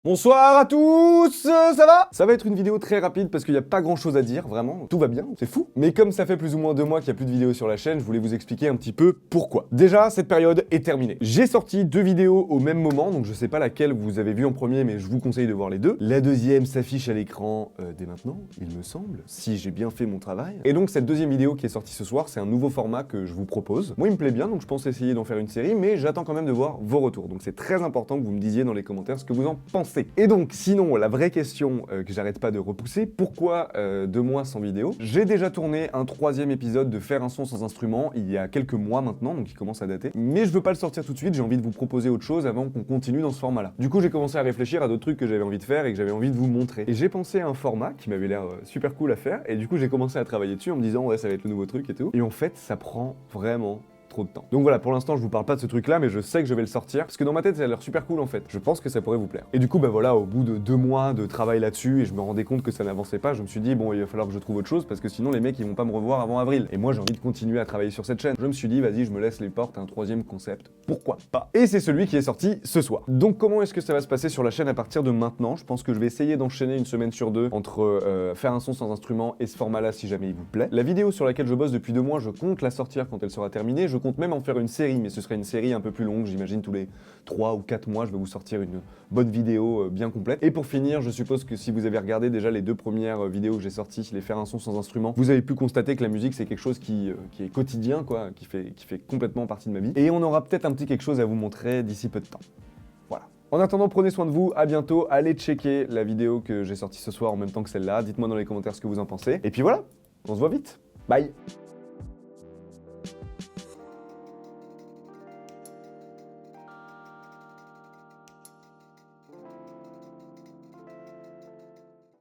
Bonsoir à tous, ça va? Ça va être une vidéo très rapide parce qu'il n'y a pas grand chose à dire, vraiment, tout va bien, c'est fou. Mais comme ça fait plus ou moins 2 mois qu'il n'y a plus de vidéos sur la chaîne, je voulais vous expliquer un petit peu pourquoi. Déjà, cette période est terminée. J'ai sorti 2 vidéos au même moment, donc je sais pas laquelle vous avez vu en premier, mais je vous conseille de voir les deux. La deuxième s'affiche à l'écran dès maintenant, il me semble, si j'ai bien fait mon travail. Et donc cette deuxième vidéo qui est sortie ce soir, c'est un nouveau format que je vous propose. Moi il me plaît bien, donc je pense essayer d'en faire une série, mais j'attends quand même de voir vos retours. Donc c'est très important que vous me disiez dans les commentaires ce que vous en pensez. Et donc, sinon, la vraie question que j'arrête pas de repousser, pourquoi 2 mois sans vidéo? J'ai déjà tourné un 3e épisode de Faire un son sans instrument il y a quelques mois maintenant, donc il commence à dater. Mais je veux pas le sortir tout de suite, j'ai envie de vous proposer autre chose avant qu'on continue dans ce format-là. Du coup, j'ai commencé à réfléchir à d'autres trucs que j'avais envie de faire et que j'avais envie de vous montrer. Et j'ai pensé à un format qui m'avait l'air super cool à faire, et du coup, j'ai commencé à travailler dessus en me disant, ouais, ça va être le nouveau truc et tout. Et en fait, ça prend vraiment trop de temps. Donc voilà, pour l'instant je vous parle pas de ce truc là, mais je sais que je vais le sortir, parce que dans ma tête ça a l'air super cool en fait. Je pense que ça pourrait vous plaire. Et du coup bah voilà, au bout de 2 mois de travail là-dessus, et je me rendais compte que ça n'avançait pas, je me suis dit bon il va falloir que je trouve autre chose, parce que sinon les mecs ils vont pas me revoir avant avril. Et moi j'ai envie de continuer à travailler sur cette chaîne. Je me suis dit vas-y je me laisse les portes à un 3e concept, pourquoi pas. Et c'est celui qui est sorti ce soir. Donc comment est-ce que ça va se passer sur la chaîne à partir de maintenant? Je pense que je vais essayer d'enchaîner une semaine sur 2 entre faire un son sans instrument et ce format là si jamais il vous plaît. La vidéo sur laquelle je bosse depuis 2 mois, je compte la sortir quand elle sera terminée, je compte même en faire une série, mais ce serait une série un peu plus longue, j'imagine tous les 3 ou 4 mois, je vais vous sortir une bonne vidéo bien complète. Et pour finir, je suppose que si vous avez regardé déjà les 2 premières vidéos que j'ai sorties, les Faire un son sans instrument, vous avez pu constater que la musique c'est quelque chose qui est quotidien, quoi, qui fait complètement partie de ma vie. Et on aura peut-être un petit quelque chose à vous montrer d'ici peu de temps. Voilà. En attendant, prenez soin de vous, à bientôt, allez checker la vidéo que j'ai sortie ce soir en même temps que celle-là, dites-moi dans les commentaires ce que vous en pensez. Et puis voilà, on se voit vite, bye!